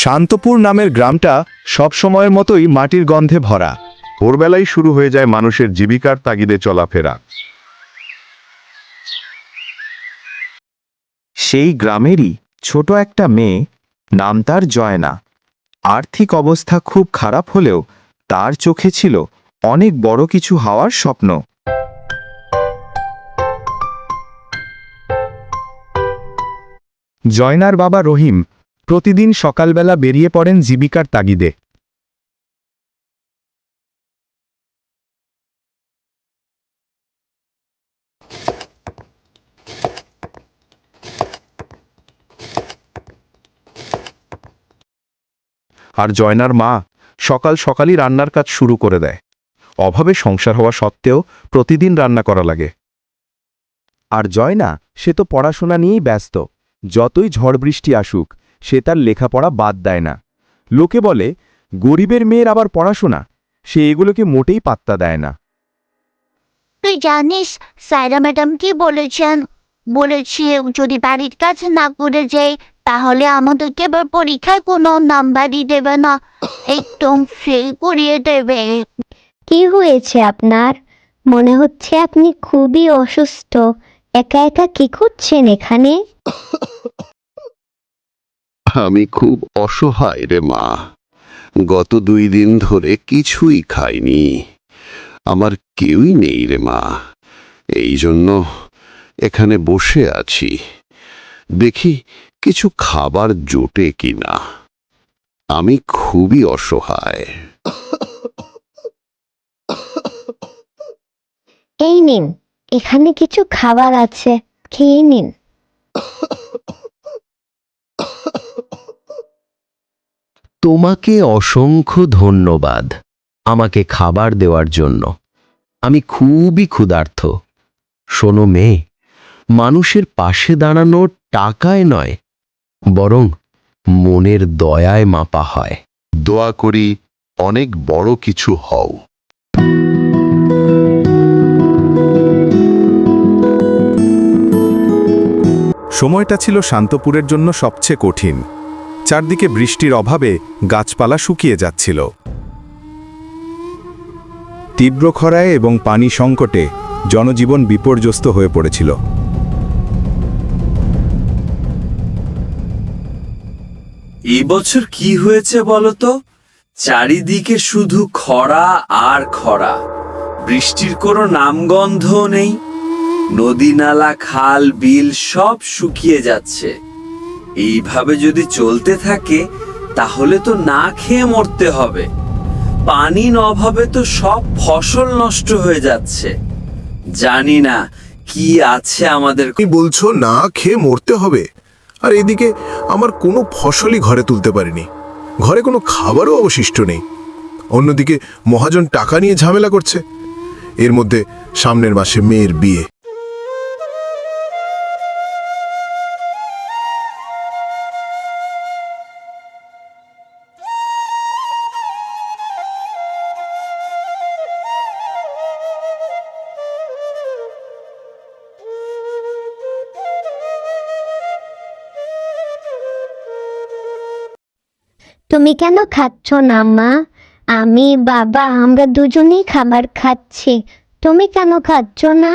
শান্তপুর নামের গ্রামটা সব সময়ের মতোই মাটির গন্ধে ভরা। ভোরবেলায় শুরু হয়ে যায় মানুষের জীবিকার তাগিদে চলাফেরা। সেই গ্রামেরই ছোট একটা মেয়ে, নাম তার জয়না। আর্থিক অবস্থা খুব খারাপ হলেও তার চোখে ছিল অনেক বড় কিছু হওয়ার স্বপ্ন। জয়নার বাবা রহিম প্রতিদিন সকালবেলা বেরিয়ে পড়েন জীবিকার তাগিদে। আর জয়নার মা সকাল সকালই রান্নার কাজ শুরু করে দেয়। অভাবে সংসার হওয়া সত্ত্বেও প্রতিদিন রান্না করা লাগে। আর জয়না, সে তো পড়াশোনা নিয়েই ব্যস্ত। যতই ঝড় বৃষ্টি আসুক, সে তার লেখাপড়া বাদ দেয় না। লোকে বলে, গরিবের মেয়ের আবার পড়াশোনা, সে এগুলোকে মোটেই পাত্তা দেয় না। তুই জানিস সাইরা ম্যাডাম কি বলেছেন? বলেছি যদি বাড়ির কাজ না করে যাই তাহলে আমাদেরকে এবার পরীক্ষায় কোনো নাম্বারই দেবে না, একদম ফেল করিয়ে দেবে। কি হয়েছে আপনার? মনে হচ্ছে আপনি খুবই অসুস্থ। একা একা কি করছেন এখানে? আমি খুব অসহায় রে মা। গত 2 দিন ধরে কিছুই খাইনি। আমার কেউই নেই রে মা, এই জন্য এখানে বসে আছি। দেখি কিছু খাবার জোটে কিনা। আমি খুবই অসহায়। এই নিন, এখানে কিছু খাবার আছে, খেয়ে নিন। তোমাকে অসংখ্য ধন্যবাদ আমাকে খাবার দেওয়ার জন্য। আমি খুবই ক্ষুধার্ত। শোনো মেয়ে, মানুষের পাশে দাঁড়ানো টাকায় নয়, বরং মনের দয়ায় মাপা হয়। দোয়া করি অনেক বড় কিছু হও। সময়টা ছিল শান্তপুরের জন্য সবচেয়ে কঠিন। চারদিকে বৃষ্টির অভাবে গাছপালা শুকিয়ে যাচ্ছিল। তীব্র খরায় এবং পানি সংকটে জনজীবন বিপর্যস্ত হয়ে পড়েছিল। এই বছর কি হয়েছে বলতো? চারিদিকে শুধু খরা আর খরা, বৃষ্টির কোনো নামগন্ধও নেই। নদী নালা খাল বিল সব শুকিয়ে যাচ্ছে। এইভাবে যদি চলতে থাকে তাহলে তো না খেয়ে মরতে হবে। পানির অভাবে তো সব ফসল নষ্ট হয়ে যাচ্ছে। জানি না কি আছে আমাদের। তুমি বলছো না খেয়ে মরতে হবে, আর এদিকে আমার কোনো ফসলই ঘরে তুলতে পারিনি। ঘরে কোনো খাবারও অবশিষ্ট নেই। অন্যদিকে মহাজন টাকা নিয়ে ঝামেলা করছে। এর মধ্যে সামনের মাসে মেয়ের বিয়ে। তুমি কেন খাচ্ছ না মা? আমি বাবা আমরা দুজনেই খাবার খাচ্ছি, তুমি কেন খাচ্ছ না?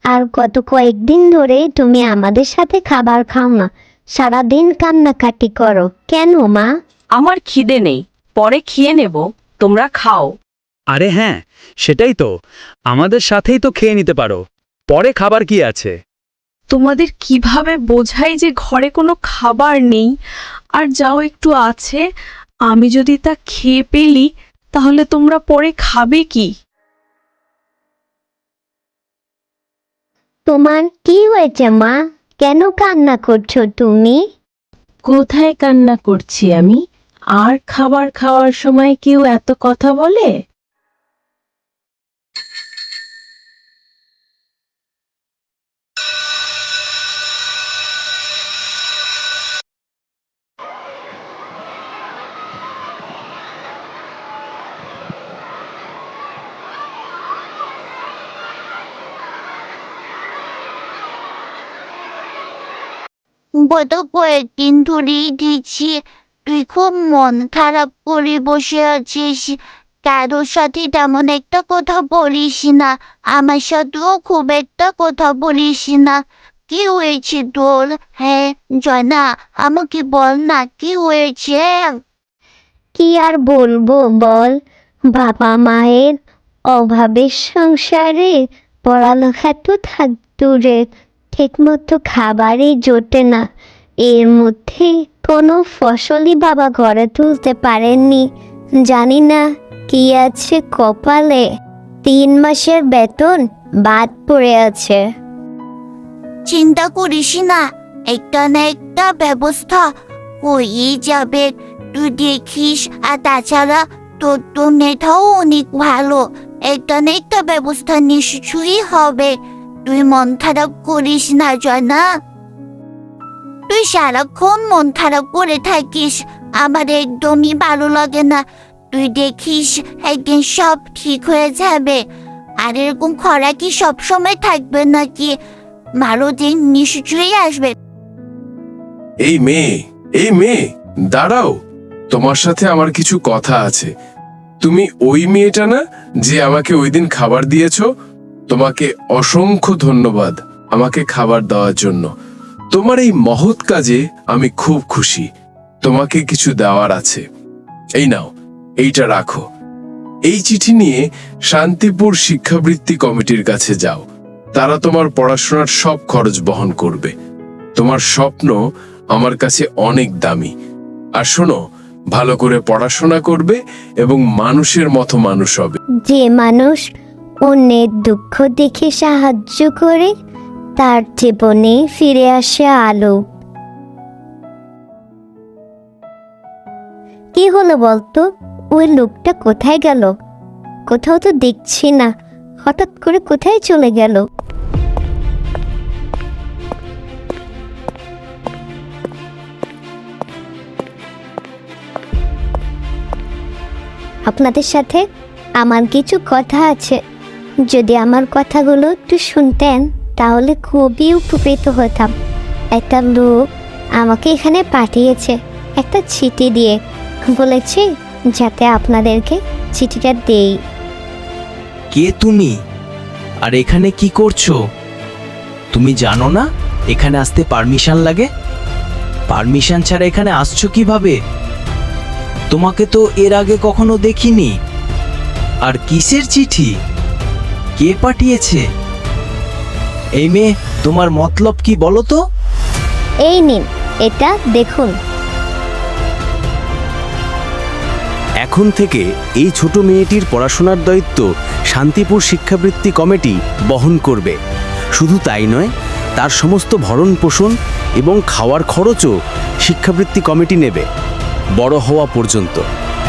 আর গত কয়েকদিন ধরে তুমি আমাদের সাথে খাবার খাও না, সারাদিন কান্নাকাটি করো কেন মা? আমার খিদে নেই, পরে খেয়ে নেব, তোমরা খাও। আরে হ্যাঁ, সেটাই তো, আমাদের সাথেই তো খেয়ে নিতে পারো, পরে খাবার কি আছে। তোমাদের কিভাবে বোঝাই যে ঘরে কোনো খাবার নেই, আর যাও একটু আছে, আমি যদি তা খেয়ে পেলি তাহলে তোমরা পরে খাবে কি? তোমার কি হয়েছে মা? কেন কান্না করছো তুমি? কোথায় কান্না করছি আমি? আর খাবার খাওয়ার সময় কেউ এত কথা বলে? গত কয়েকদিন ধরেই দেখছি তুই খুব মন খারাপ করে বসে আছিস, কারোর সাথে তেমন একটা কথা বলিস না, আমার সাথেও খুব একটা কথা বলিস না। কি হয়েছে তোর? হ্যাঁ জয়না, আমাকে বল না কি হয়েছে। কি আর বলবো বল, বাবা মায়ের অভাবের সংসারে পড়ালেখা তো থাক দূরে, ঠিকমতো খাবারই জোটে না। এর মধ্যে কোনো ফসলই বাবা ঘরে তুলতে পারেননি। জানি না কি আছে কপালে, 3 মাসের বেতন বাদ পড়ে আছে। চিন্তা করিস না, একটা না একটা ব্যবস্থা হয়ে যাবে, তুই দেখিস। আর তাছাড়া তোর তো মেয়েটাও অনেক ভালো, একটা না একটা ব্যবস্থা নিশ্চয়ই হবে। তুই মন খারাপ করিস না জয়না, তুই সারাক্ষণ মন খারাপ করে থাকিস, আমার একদমই ভালো লাগে না। তুই দেখিস একদিন সব ঠিক হয়ে যাবে। আর এরকম খরা কি সবসময় থাকবে নাকি? ভালো দিন নিশ্চয়ই আসবে। এই মেয়ে দাঁড়াও, তোমার সাথে আমার কিছু কথা আছে। তুমি ওই মেয়েটা না যে আমাকে ওই দিন খাবার দিয়েছো? তোমাকে অসংখ্য ধন্যবাদ আমাকে খাবার দেওয়ার জন্য। তোমার এই মহৎ কাজে আমি খুব খুশি। তোমাকে কিছু দেওয়ার আছে, এই নাও, এইটা রাখো। এই চিঠি নিয়ে শান্তিপুর শিক্ষাবৃত্তি কমিটির কাছে যাও, তারা তোমার পড়াশোনার সব খরচ বহন করবে। তোমার স্বপ্ন আমার কাছে অনেক দামি। আর শোনো, ভালো করে পড়াশোনা করবে এবং মানুষের মতো মানুষ হবে। যে মানুষ অন্যের দুঃখ দেখে সাহায্য করে, তার জীবনে ফিরে আসে আলো। কি হলো বলতো, ওই লোকটা কোথায় গেল? কোথাও তো দেখছি না, হঠাৎ করে কোথায় চলে গেল? আপনাদের সাথে আমার কিছু কথা আছে, যদি আমার কথাগুলো একটু শুনতেন তাহলে খুবই উপকৃত হতাম। একটা লোক আমাকে এখানে পাঠিয়েছে একটা চিঠি দিয়ে, বলেছে যাতে আপনাদেরকে চিঠিটা দেই। কে তুমি? আর এখানে কি করছো? তুমি জানো না এখানে আসতে পারমিশন লাগে? পারমিশন ছাড়া এখানে আসছো কিভাবে? তোমাকে তো এর আগে কখনো দেখিনি। আর কিসের চিঠি? কে পাঠিয়েছে? এই মেয়ে, তোমার মতলব কি বলো তো? এই নিন, এটা দেখুন। এখন থেকে এই ছোট মেয়েটির পড়াশোনার দায়িত্ব শান্তিপুর শিক্ষাবৃত্তি কমিটি বহন করবে। শুধু তাই নয়, তার সমস্ত ভরণ পোষণ এবং খাওয়ার খরচও শিক্ষাবৃত্তি কমিটি নেবে বড় হওয়া পর্যন্ত।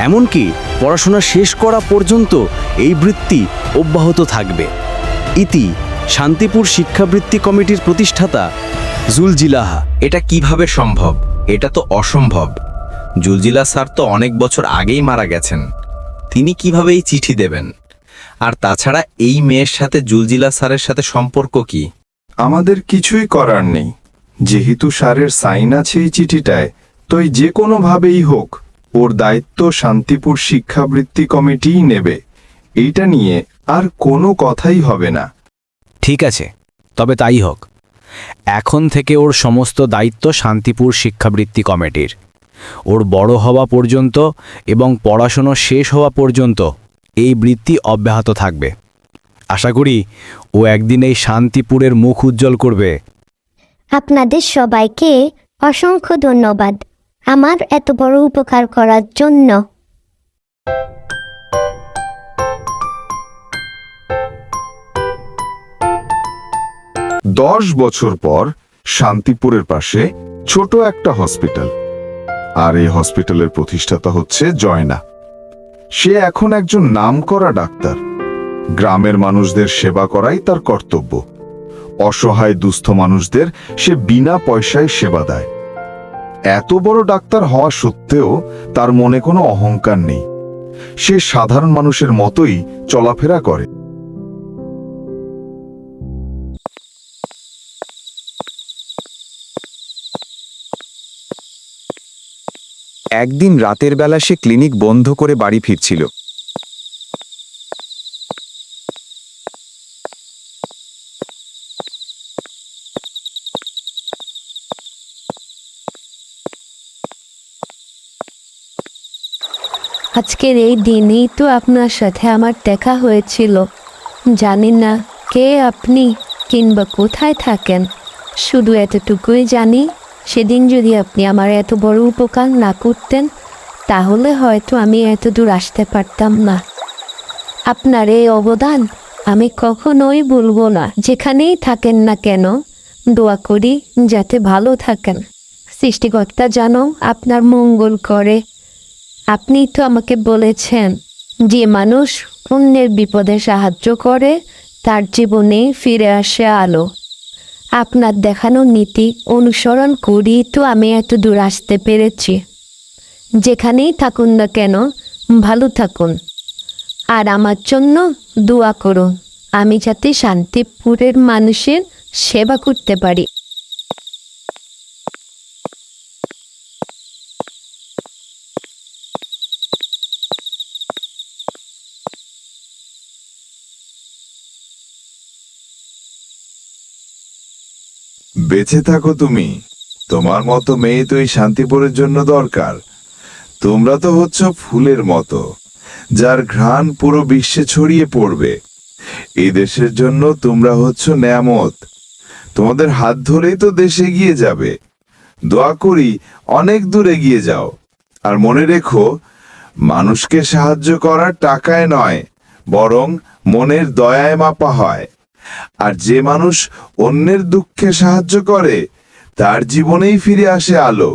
এমনকি পড়াশোনা শেষ করা পর্যন্ত এই বৃত্তি অব্যাহত থাকবে। ইতি শান্তিপুর শিক্ষাবৃত্তি কমিটির প্রতিষ্ঠাতা জুলজিলাহা। এটা কিভাবে সম্ভব? এটা তো অসম্ভব। জুলজিলা স্যার তো অনেক বছর আগেই মারা গেছেন, তিনি কিভাবে এই চিঠি দেবেন? আর তাছাড়া এই মেয়ের সাথে জুলজিলা স্যারের সাথে সম্পর্ক কি? আমাদের কিছুই করার নেই, যেহেতু স্যারের সাইন আছে এই চিঠিটায়, তাই যে কোনোভাবেই হোক ওর দায়িত্ব শান্তিপুর শিক্ষাবৃত্তি কমিটিই নেবে। এইটা নিয়ে আর কোনো কথাই হবে না। ঠিক আছে, তবে তাই হোক। এখন থেকে ওর সমস্ত দায়িত্ব শান্তিপুর শিক্ষাবৃত্তি কমিটির। ওর বড় হওয়া পর্যন্ত এবং পড়াশোনা শেষ হওয়া পর্যন্ত এই বৃত্তি অব্যাহত থাকবে। আশা করি ও একদিন এই শান্তিপুরের মুখ উজ্জ্বল করবে। আপনাদের সবাইকে অসংখ্য ধন্যবাদ আমার এত বড় উপকার করার জন্য। 10 বছর পর শান্তিপুরের পাশে ছোট একটা হসপিটাল, আর এই হসপিটালের প্রতিষ্ঠাতা হচ্ছে জয়না। সে এখন একজন নামকরা ডাক্তার। গ্রামের মানুষদের সেবা করাই তার কর্তব্য। অসহায় দুস্থ মানুষদের সে বিনা পয়সায় সেবা দেয়। এত বড় ডাক্তার হওয়া সত্ত্বেও তার মনে কোনো অহংকার নেই। সে সাধারণ মানুষের মতোই চলাফেরা করে। একদিন রাতের বেলা সে ক্লিনিক বন্ধ করে বাড়ি ফিরছিল। আজকের এই দিনেই তো আপনার সাথে আমার দেখা হয়েছিল। জানি না কে আপনি কিংবা কোথায় থাকেন, শুধু এতটুকুই জানি সেদিন যদি আপনি আমার এত বড় উপকার না করতেন তাহলে হয়তো আমি এত দূর আসতে পারতাম না। আপনার এই অবদান আমি কখনোই ভুলবো না। যেখানেই থাকেন না কেন দোয়া করি যাতে ভালো থাকেন, সৃষ্টিকর্তা যেন আপনার মঙ্গল করে। আপনি তো আমাকে বলেছেন যে মানুষ অন্যের বিপদে সাহায্য করে তার জীবনে ফিরে আসে আলো। আপনার দেখানো নীতি অনুসরণ করি তো আমি এত দূর আসতে পেরেছি। যেখানেই থাকুন না কেন ভালো থাকুন, আর আমার জন্য দোয়া করুন আমি যাতে শান্তিপুরের মানুষের সেবা করতে পারি। বেঁচে থাকো তুমি, তোমার মতো মেয়ে তো এই শান্তিপুরের জন্য দরকার। তোমরা তো হচ্ছ ফুলের মতো, যার ঘ্রাণ পুরো বিশ্বে ছড়িয়ে পড়বে। এই দেশের জন্য তোমরা হচ্ছ নেয়ামত, তোমাদের হাত ধরেই তো দেশ এগিয়ে যাবে। দোয়া করি অনেক দূর এগিয়ে যাও, আর মনে রেখো মানুষকে সাহায্য করা টাকায় নয় বরং মনের দয়ায় মাপা হয়। আর যে মানুষ অন্যের দুঃখে সাহায্য করে তার জীবনেই ফিরে আসে আলো।